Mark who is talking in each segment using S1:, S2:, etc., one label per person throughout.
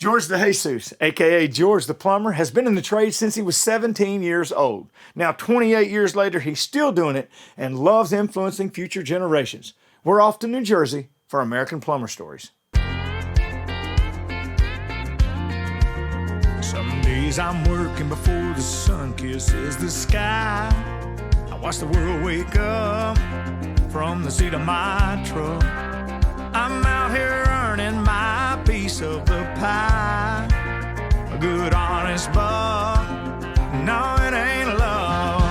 S1: George DeJesus, aka George the Plumber, has been in the trade since he was 17 years old. Now, 28 years later, he's still doing it and loves influencing future generations. We're off to New Jersey for American Plumber Stories.
S2: Some days I'm working before the sun kisses the sky. I watch the world wake up from the seat of my truck. I'm out here earning my piece of the pie. A good honest buck, no it ain't love.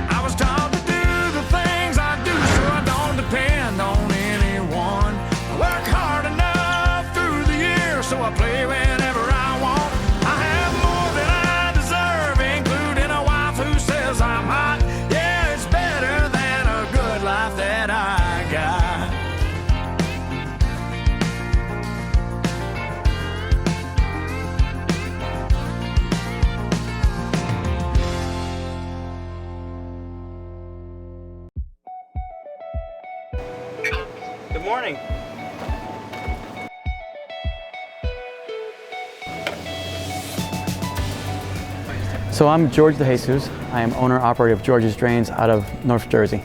S2: I was taught to do the things I do so I don't depend on anyone. I work hard enough through the year so I play whenever I want. I have more than I deserve, including a wife who says I'm hot. Yeah, it's better than a good life that I got.
S3: Good morning. So I'm George DeJesus. I am owner-operator of George's Drains out of North Jersey.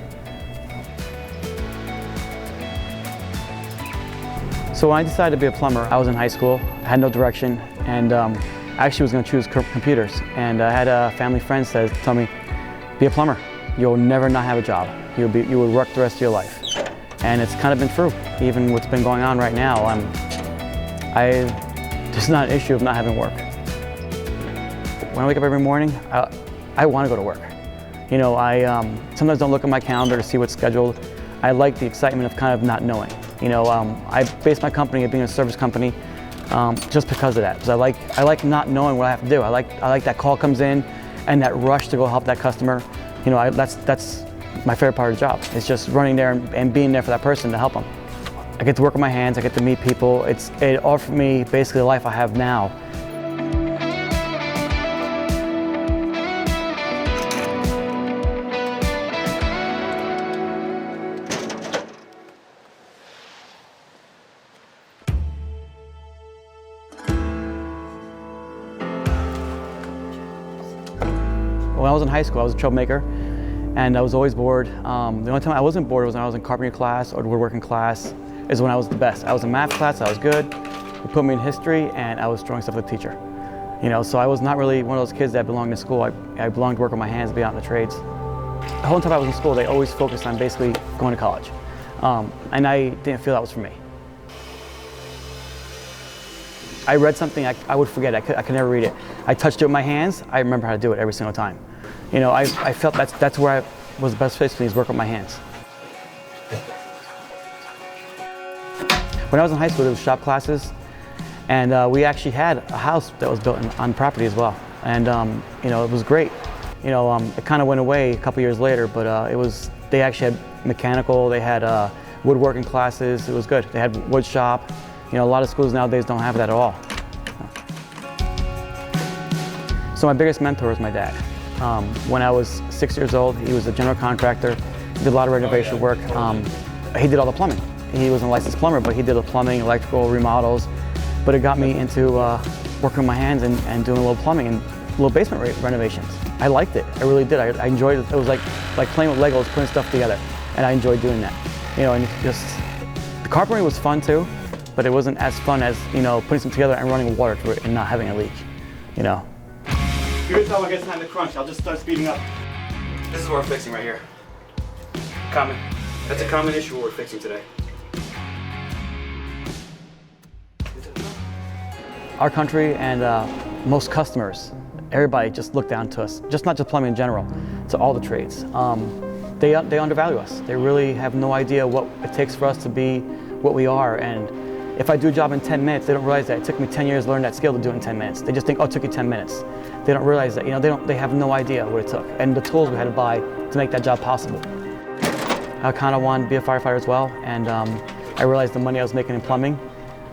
S3: So when I decided to be a plumber, I was in high school, I had no direction, and I actually was going to choose computers. And I had a family friend tell me, be a plumber. You'll never not have a job. You will work the rest of your life. And it's kind of been true. Even what's been going on right now, there's not an issue of not having work. When I wake up every morning, I want to go to work. You know, I sometimes don't look at my calendar to see what's scheduled. I like the excitement of kind of not knowing. You know, I base my company at being a service company just because of that. Because I like not knowing what I have to do. I like that call comes in and that rush to go help that customer. You know, that's my favorite part of the job. It's just running there and being there for that person to help them. I get to work with my hands, I get to meet people. It offered me basically the life I have now. When I was in high school, I was a troublemaker. And I was always bored. The only time I wasn't bored was when I was in carpentry class or woodworking class, is when I was the best. I was in math class, I was good. They put me in history and I was drawing stuff with a teacher. You know, so I was not really one of those kids that belonged to school. I belonged to work with my hands, be out in the trades. The whole time I was in school, they always focused on basically going to college. And I didn't feel that was for me. I read something, I would forget, I could never read it. I touched it with my hands, I remember how to do it every single time. You know, I felt that's where I was the best place for me, is work with my hands. When I was in high school, there was shop classes, and we actually had a house that was built on property as well. And you know, it was great. You know, it kind of went away a couple years later, but they actually had mechanical, they had woodworking classes. It was good. They had wood shop. You know, a lot of schools nowadays don't have that at all. So my biggest mentor was my dad. When I was 6 years old, he was a general contractor. He did a lot of renovation work. He did all the plumbing. He wasn't a licensed plumber, but he did the plumbing, electrical, remodels. But it got me into working with my hands and doing a little plumbing and little basement renovations. I liked it. I really did. I enjoyed it. It was like playing with Legos, putting stuff together, and I enjoyed doing that. You know, and just the carpentry was fun too, but it wasn't as fun as, you know, putting something together and running water through it and not having a leak. You know. You can tell when it gets time to crunch. I'll just start speeding up. This is what we're fixing right here. That's a common issue we're fixing today. Our country and most customers, everybody just look down to us, not just plumbing in general, to all the trades. They undervalue us. They really have no idea what it takes for us to be what we are. And if I do a job in 10 minutes, they don't realize that it took me 10 years to learn that skill to do it in 10 minutes. They just think, oh, it took you 10 minutes. They don't realize that, you know, they have no idea what it took and the tools we had to buy to make that job possible. I kind of wanted to be a firefighter as well, and I realized the money I was making in plumbing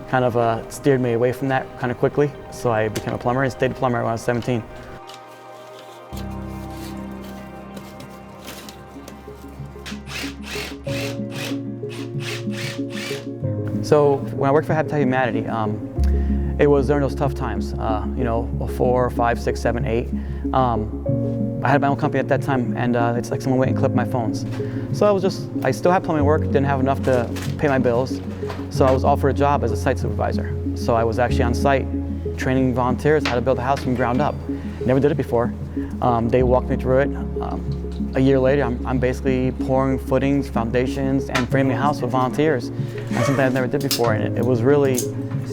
S3: kind of steered me away from that kind of quickly. So I became a plumber and stayed a plumber when I was 17. So when I worked for Habitat Humanity, it was during those tough times, you know, 4, 5, 6, 7, 8. I had my own company at that time, and it's like someone went and clipped my phones. So I still had plumbing work, didn't have enough to pay my bills. So I was offered a job as a site supervisor. So I was actually on site training volunteers how to build a house from ground up. Never did it before. They walked me through it. A year later, I'm basically pouring footings, foundations, and framing a house with volunteers. That's something I never did before, and it was really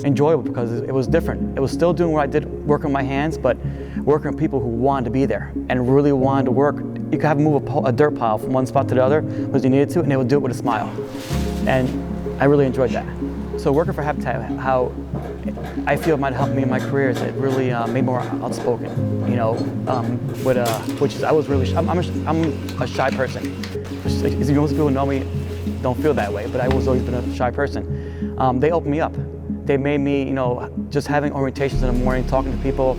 S3: enjoyable because it was different. It was still doing what I did, working with my hands, but working with people who wanted to be there and really wanted to work. You could have them move a dirt pile from one spot to the other because you needed to, and they would do it with a smile. And I really enjoyed that. So working for Habitat, how I feel it might help me in my career is it really made me more outspoken. You know, which is I'm a shy person. Most people who know me don't feel that way, but I was always been a shy person. They opened me up. They made me, you know, just having orientations in the morning, talking to people,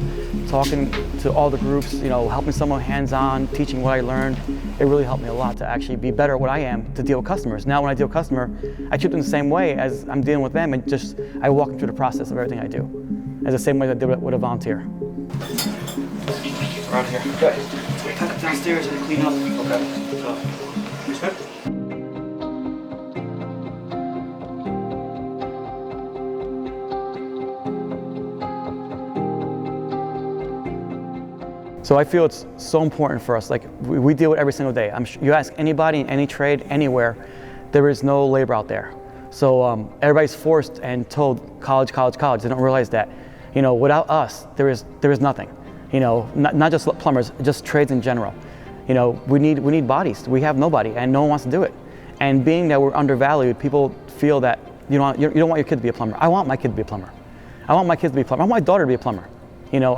S3: talking to all the groups, you know, helping someone hands-on, teaching what I learned. It really helped me a lot to actually be better at what I am to deal with customers. Now when I deal with a customer, I treat them the same way as I'm dealing with them, and just I walk them through the process of everything I do, as the same way that I do it with a volunteer. Around here. Good. We cut it downstairs and clean up. Okay. So, you good? So I feel it's so important for us. Like we deal with it every single day. You ask anybody in any trade, anywhere, there is no labor out there. So everybody's forced and told college, college, college. They don't realize that, you know, without us, there is nothing. You know, not just plumbers, just trades in general. You know, we need bodies. We have nobody, and no one wants to do it. And being that we're undervalued, people feel that you don't want your kid to be a plumber. I want my kid to be a plumber. I want my kids to be a plumber. I want my daughter to be a plumber. You know,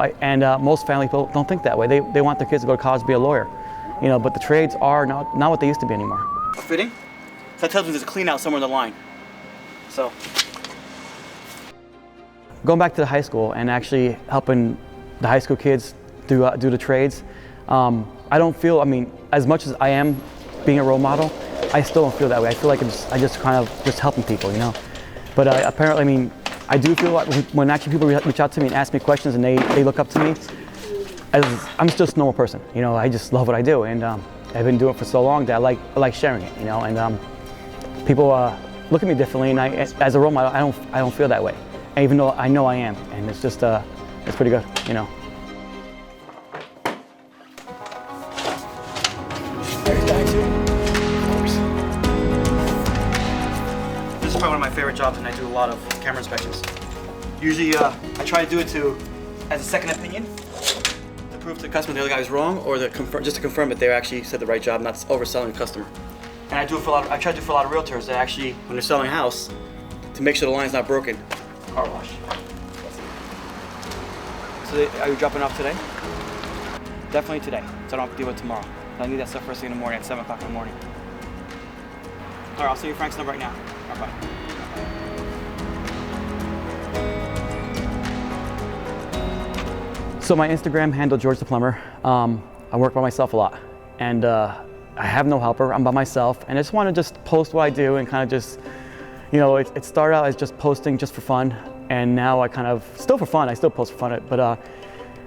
S3: most family people don't think that way. They want their kids to go to college to be a lawyer. You know, but the trades are not what they used to be anymore. A fitting? So that tells me there's a clean out somewhere in the line. So, going back to the high school and actually helping the high school kids do the trades, I don't feel, I mean, as much as I am being a role model, I still don't feel that way. I feel like I just kind of just helping people, you know. But apparently, I mean, I do feel like when actually people reach out to me and ask me questions and they look up to me, I'm just a normal person, you know. I just love what I do, and I've been doing it for so long that I like sharing it, you know. And people look at me differently, and as a role model, I don't feel that way, and even though I know I am, and it's just it's pretty good, you know. This is probably one of my favorite jobs, and I do a lot of camera inspections. Usually, I try to do it as a second opinion, to prove to the customer the other guy was wrong, or just to confirm that they actually said the right job, not overselling the customer. And I try to do it for a lot of realtors that actually, when they're selling a house, to make sure the line's not broken. Car wash. So are you dropping off today? Definitely today, so I don't have to deal with it tomorrow. I need that stuff first thing in the morning at 7 o'clock in the morning. All right, I'll send you Frank's number right now. All right, bye. So my Instagram handle, George the Plumber. I work by myself a lot, and I have no helper. I'm by myself, and I just want to just post what I do and kind of just, you know, it started out as just posting just for fun, and now I kind of, still for fun, I still post for fun, but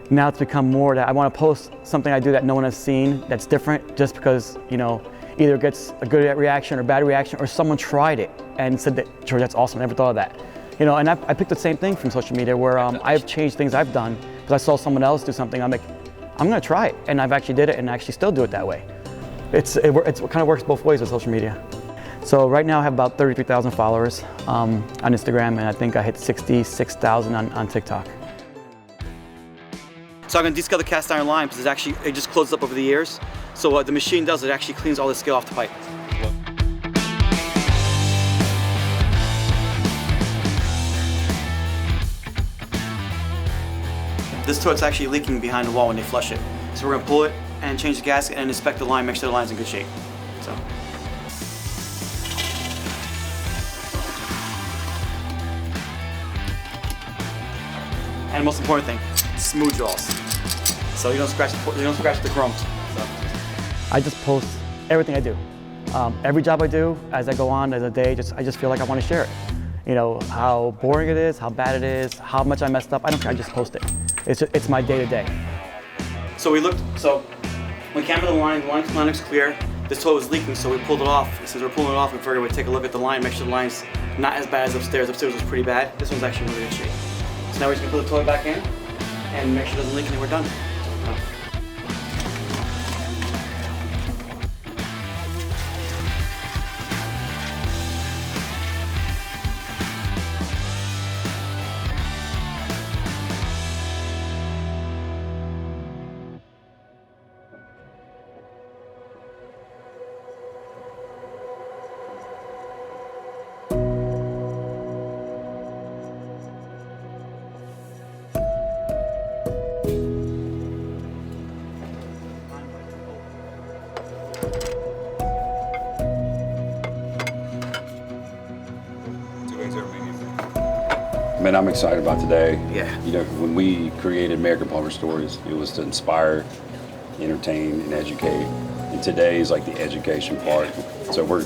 S3: now it's become more that I want to post something I do that no one has seen that's different, just because, you know, either it gets a good reaction or bad reaction, or someone tried it and said that, George, that's awesome, I never thought of that. You know, and I picked the same thing from social media, where I've changed things I've done because I saw someone else do something. I'm like, I'm gonna try it, and I've actually did it, and actually still do it that way. It kind of works both ways with social media. So right now I have about 33,000 followers on Instagram, and I think I hit 66,000 on TikTok. So I'm gonna descale the cast iron line because it just closes up over the years. So what the machine does, it actually cleans all the scale off the pipe. This toilet's actually leaking behind the wall when they flush it. So we're gonna pull it and change the gasket and inspect the line, make sure the line's in good shape. So. And the most important thing, smooth jaws. So you don't scratch the chrome. So. I just post everything I do. Every job I do, as I go on, as a day, I just feel like I want to share it. how boring it is, how bad it is, how much I messed up. I don't care, I just post it. It's my day-to-day. So we came to the line looks clear. This toilet was leaking, so we pulled it off. Since we're pulling it off, we figured we'd take a look at the line, make sure the line's not as bad as upstairs. Upstairs was pretty bad. This one's actually really good shape. So now we're just gonna put the toilet back in and make sure it doesn't leak, and then we're done.
S4: Man, I'm excited about today.
S3: Yeah.
S4: When we created American Plumber Stories, it was to inspire, entertain, and educate. And today is like the education part. So we're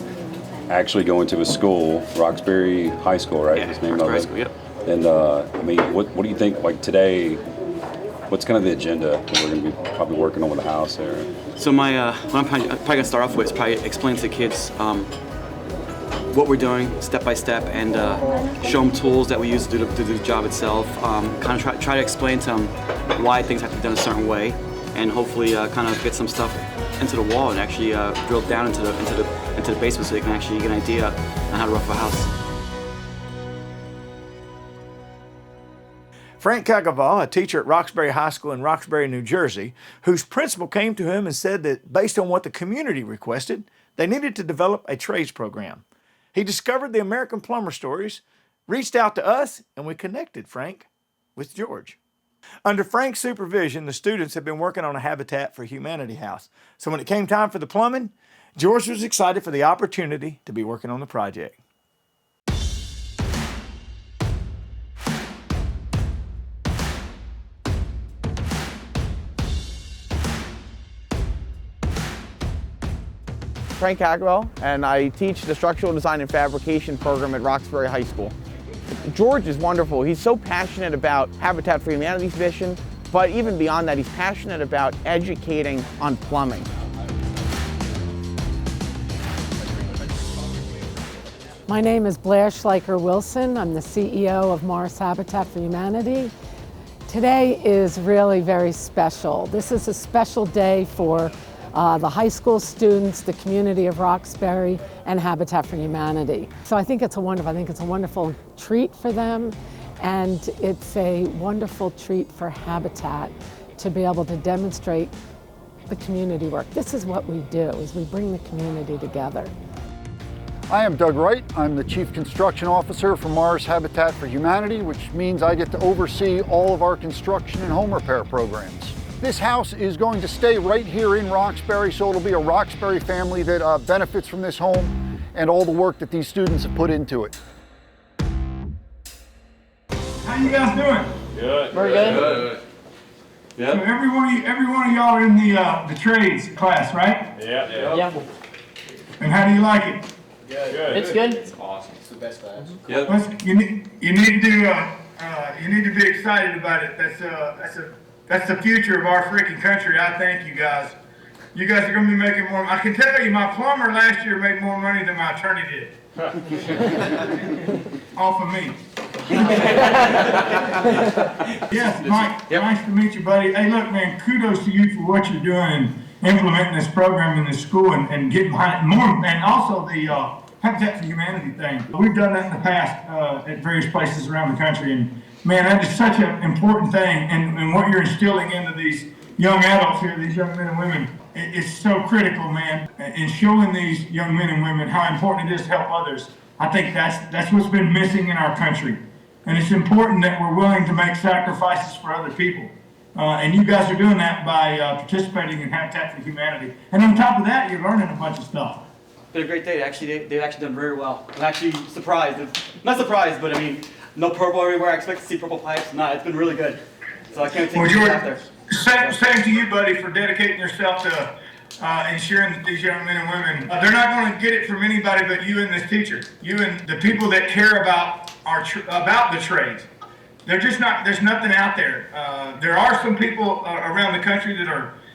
S4: actually going to a school, Roxbury High School, right?
S3: Yeah,
S4: That's the name
S3: Roxbury
S4: of
S3: High
S4: it.
S3: School, yep.
S4: And what do you think, like today, what's kind of the agenda that we're going to be probably working on with the house there?
S3: So what I'm probably gonna start off with is probably explain to the kids what we're doing step by step, and show them tools that we use to do the job itself. Kind of try to explain to them why things have to be done a certain way, and hopefully kind of get some stuff into the wall and actually drill down into the basement so they can actually get an idea on how to rough a house.
S1: Frank Caccavale, a teacher at Roxbury High School in Roxbury, New Jersey, whose principal came to him and said that based on what the community requested, they needed to develop a trades program. He discovered the American Plumber Stories, reached out to us, and we connected Frank with George. Under Frank's supervision, the students have been working on a Habitat for Humanity house. So when it came time for the plumbing, George was excited for the opportunity to be working on the project.
S5: Frank Caccavale, and I teach the structural design and fabrication program at Roxbury High School. George is wonderful. He's so passionate about Habitat for Humanity's mission, but even beyond that, he's passionate about educating on plumbing.
S6: My name is Blair Schleicher-Wilson. I'm the CEO of Morris Habitat for Humanity. Today is really very special. This is a special day for the high school students, the community of Roxbury, and Habitat for Humanity. So I think it's a wonderful treat for them, and it's a wonderful treat for Habitat to be able to demonstrate the community work. This is what we do, is we bring the community together.
S7: I am Doug Wright. I'm the Chief Construction Officer for Morris Habitat for Humanity, which means I get to oversee all of our construction and home repair programs. This house is going to stay right here in Roxbury, so it'll be a Roxbury family that benefits from this home and all the work that these students have put into it.
S8: How you guys doing?
S5: Good. Very good.
S8: So every one of y'all are in the trades class, right?
S5: Yeah.
S8: And how do you like it?
S5: Good. It's good.
S9: It's awesome. It's the best class.
S8: Well, you need to be excited about it. That's the future of our freaking country. I thank you guys. You guys are going to be making more. I can tell you, my plumber last year made more money than my attorney did. Off of me. Yes, Mike. Yep. Nice to meet you, buddy. Hey, look, man. Kudos to you for what you're doing and implementing this program in the school and getting behind it more, and also the Habitat for Humanity thing. We've done that in the past at various places around the country, and man, that is such an important thing, and what you're instilling into these young adults here, these young men and women, it's so critical, man, in showing these young men and women how important it is to help others. I think that's what's been missing in our country, and it's important that we're willing to make sacrifices for other people, and you guys are doing that by participating in Habitat for Humanity, and on top of that, you're learning a bunch of stuff.
S3: It's been a great day. They've actually done very well. I'm actually surprised. Not surprised, but I mean, no purple everywhere. I expect to see purple pipes. No, it's been really good. So I can't take you out there.
S8: Same to you, buddy, for dedicating yourself to ensuring that these young men and women, they're not going to get it from anybody but you and this teacher. You and the people that care about about the trades. They're just not. There's nothing out there. There are some people around the country that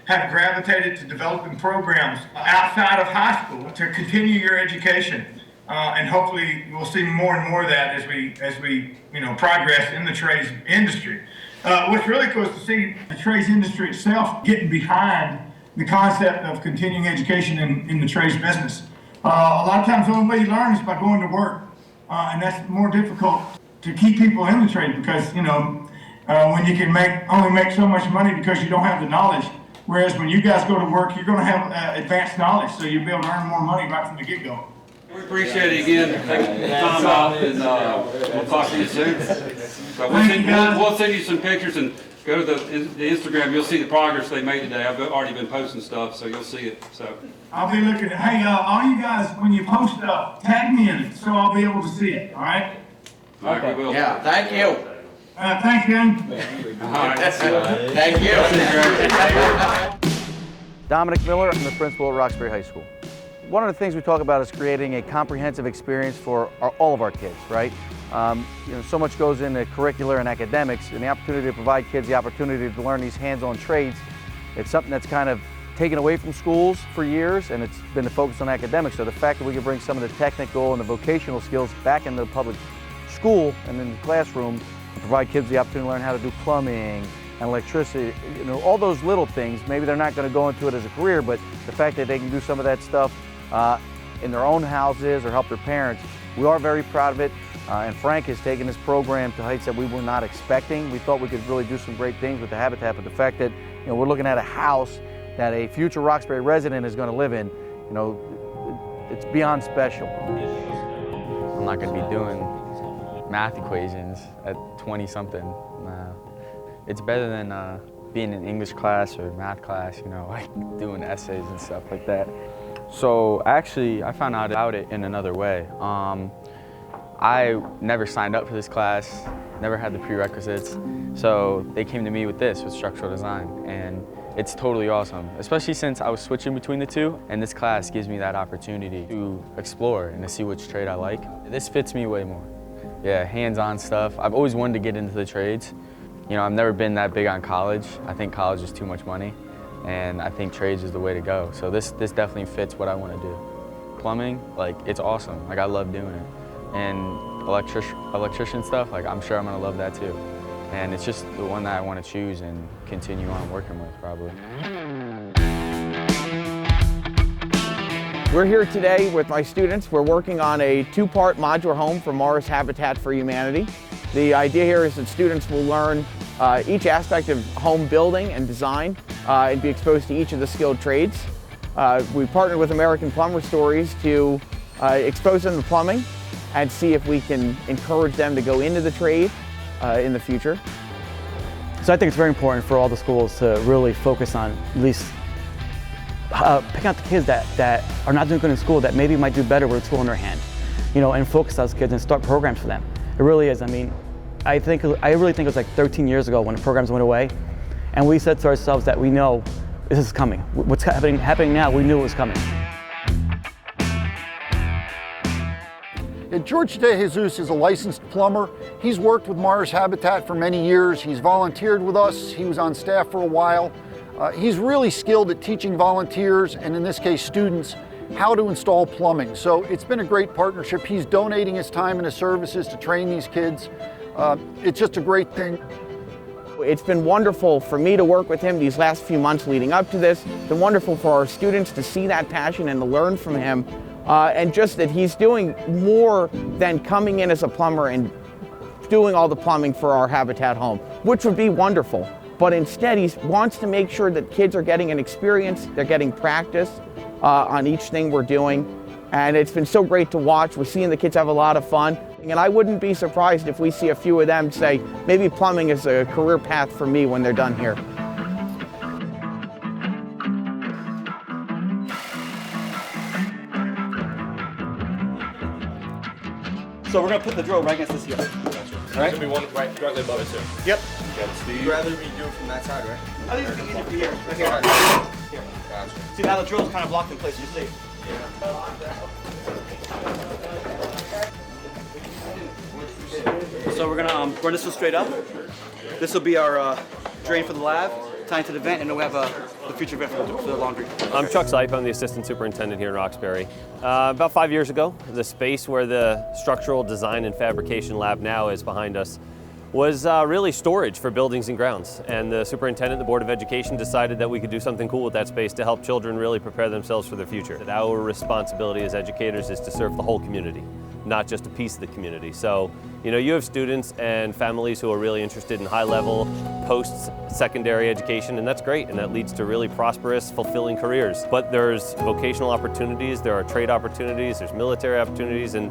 S8: have gravitated to developing programs outside of high school to continue your education, and hopefully we'll see more and more of that as we progress in the trades industry. What's really cool is to see the trades industry itself getting behind the concept of continuing education in the trades business. A lot of times the only way you learn is by going to work, and that's more difficult to keep people in the trade because when you can only make so much money because you don't have the knowledge. Whereas when you guys go to work, you're going to have advanced knowledge, so you'll be able to earn more money right from the get-go.
S9: We appreciate it again. Taking the time out, and we'll talk to you soon. So we'll send you some pictures and go to the Instagram. You'll see the progress they made today. I've already been posting stuff, so you'll see it. So
S8: I'll be looking. Hey, all you guys, when you post up, tag me in it so I'll be able to see it. All right.
S9: All right, we will.
S5: Yeah, thank you.
S8: Thanks, gang.
S5: Thank you.
S10: Dominic Miller, I'm the principal at Roxbury High School. One of the things we talk about is creating a comprehensive experience for all of our kids, right? So much goes into curricular and academics, and the opportunity to provide kids the opportunity to learn these hands-on trades. It's something that's kind of taken away from schools for years, and it's been the focus on academics. So the fact that we can bring some of the technical and the vocational skills back into the public school and in the classroom, provide kids the opportunity to learn how to do plumbing and electricity, all those little things. Maybe they're not going to go into it as a career, but the fact that they can do some of that stuff in their own houses or help their parents, we are very proud of it. And Frank has taken this program to heights that we were not expecting. We thought we could really do some great things with the habitat, but the fact that we're looking at a house that a future Roxbury resident is going to live in, it's beyond special.
S3: I'm not going to be doing math equations at 20-something. It's better than being in English class or math class, like doing essays and stuff like that. So actually, I found out about it in another way. I never signed up for this class, never had the prerequisites, so they came to me with structural design, and it's totally awesome, especially since I was switching between the two, and this class gives me that opportunity to explore and to see which trade I like. This fits me way more. Yeah, hands-on stuff. I've always wanted to get into the trades. I've never been that big on college. I think college is too much money, and I think trades is the way to go. So this definitely fits what I want to do. Plumbing, it's awesome. I love doing it. And electrician stuff, I'm sure I'm gonna love that too. And it's just the one that I want to choose and continue on working with, probably.
S5: We're here today with my students. We're working on a two-part modular home for Mars Habitat for Humanity. The idea here is that students will learn each aspect of home building and design and be exposed to each of the skilled trades. We partnered with American Plumber Stories to expose them to plumbing and see if we can encourage them to go into the trade in the future.
S3: So I think it's very important for all the schools to really focus on at least picking out the kids that are not doing good in school, that maybe might do better with a tool in their hand, and focus those kids and start programs for them. It really is. I really think it was like 13 years ago when the programs went away, and we said to ourselves that we know this is coming. What's happening now, we knew it was coming.
S7: George DeJesus is a licensed plumber. He's worked with Mars Habitat for many years. He's volunteered with us. He was on staff for a while. He's really skilled at teaching volunteers, and in this case students, how to install plumbing. So it's been a great partnership. He's donating his time and his services to train these kids. It's just a great thing.
S5: It's been wonderful for me to work with him these last few months leading up to this. It's been wonderful for our students to see that passion and to learn from him. And just that he's doing more than coming in as a plumber and doing all the plumbing for our Habitat home, which would be wonderful. But instead, he wants to make sure that kids are getting an experience, they're getting practice on each thing we're doing. And it's been so great to watch. We're seeing the kids have a lot of fun. And I wouldn't be surprised if we see a few of them say, maybe plumbing is a career path for me when they're done here.
S11: So we're gonna put the drill right against this here. Gotcha.
S12: Right? There's gonna be one right directly above it too.
S11: Yep.
S12: You'd rather me do it from that side, right?
S11: I think it's easier for here. Right here. Here.
S12: Gotcha.
S11: See now the drill's kind of locked in place. You see?
S12: Yeah.
S11: So we're gonna run this one straight up. This will be our drain for the lab, tie into the vent, and then we have the future vent for the laundry.
S13: I'm Chuck Sipe. I'm the assistant superintendent here in Roxbury. About 5 years ago, the space where the structural design and fabrication lab now is behind us was really storage for buildings and grounds. And the superintendent and the Board of Education decided that we could do something cool with that space to help children really prepare themselves for their future. That our responsibility as educators is to serve the whole community, not just a piece of the community. So, you know, you have students and families who are really interested in high-level post-secondary education, and that's great, and that leads to really prosperous, fulfilling careers. But there's vocational opportunities, there are trade opportunities, there's military opportunities, and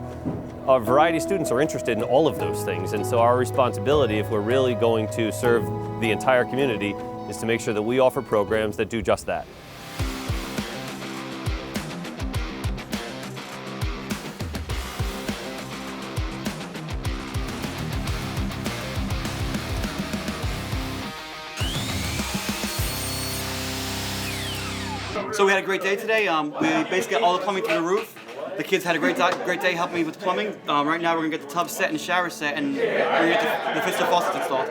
S13: a variety of students are interested in all of those things. And so our responsibility, if we're really going to serve the entire community, is to make sure that we offer programs that do just that.
S11: So we had a great day today. We basically got all the plumbing through the roof. The kids had a great day helping me with the plumbing. Right now we're gonna get the tub set and the shower set, and we're gonna get the fixture faucets installed.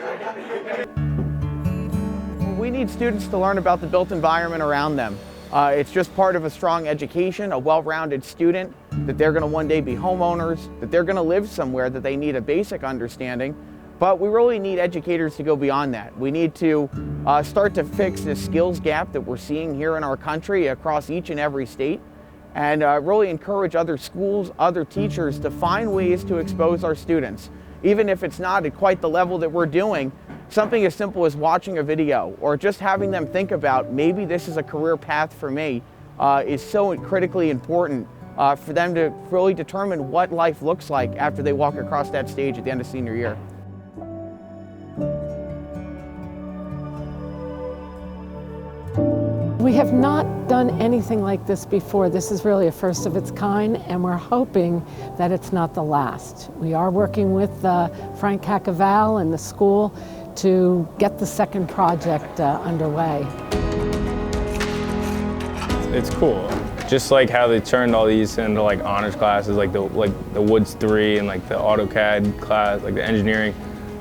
S5: We need students to learn about the built environment around them. It's just part of a strong education, a well-rounded student, that they're gonna one day be homeowners, that they're gonna live somewhere, that they need a basic understanding. But we really need educators to go beyond that. We need to start to fix the skills gap that we're seeing here in our country across each and every state, and really encourage other schools, other teachers to find ways to expose our students. Even if it's not at quite the level that we're doing, something as simple as watching a video or just having them think about maybe this is a career path for me is so critically important for them to really determine what life looks like after they walk across that stage at the end of senior year.
S6: We have not done anything like this before. This is really a first of its kind, and we're hoping that it's not the last. We are working with Frank Caccavale and the school to get the second project underway.
S14: It's cool. Just like how they turned all these into like honors classes, like the Woods 3 and like the AutoCAD class, like the engineering.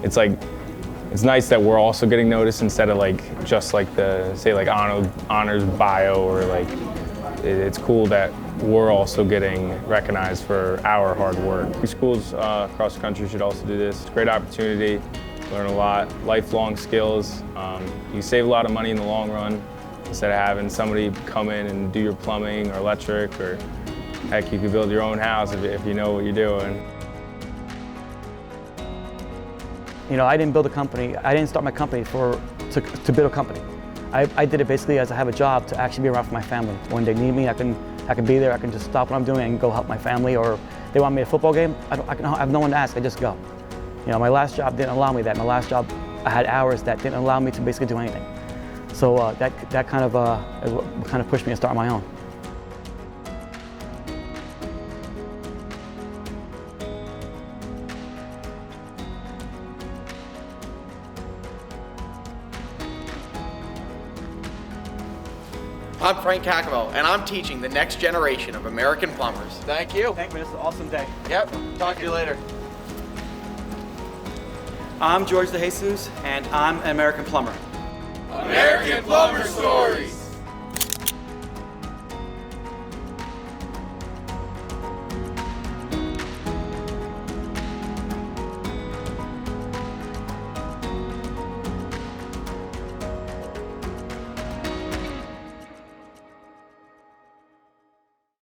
S14: It's nice that we're also getting noticed instead of like just like the, say like honors bio, or like, it's cool that we're also getting recognized for our hard work. Schools across the country should also do this. It's a great opportunity, learn a lot, lifelong skills. You save a lot of money in the long run instead of having somebody come in and do your plumbing or electric, or heck, you could build your own house if you know what you're doing.
S3: You know, I didn't build a company. I didn't start my company to build a company. I did it basically as I have a job to actually be around for my family. When they need me, I can be there. I can just stop what I'm doing and go help my family. Or they want me at a football game, I have no one to ask. I just go. You know, my last job didn't allow me that. My last job, I had hours that didn't allow me to basically do anything. So that kind of pushed me to start my own.
S5: I'm Frank Caccavale, and I'm teaching the next generation of American plumbers. Thank you.
S11: Thank you, man. This is an awesome day.
S5: Yep. Talk to you later.
S11: I'm George DeJesus, and I'm an American plumber.
S12: American Plumber Stories.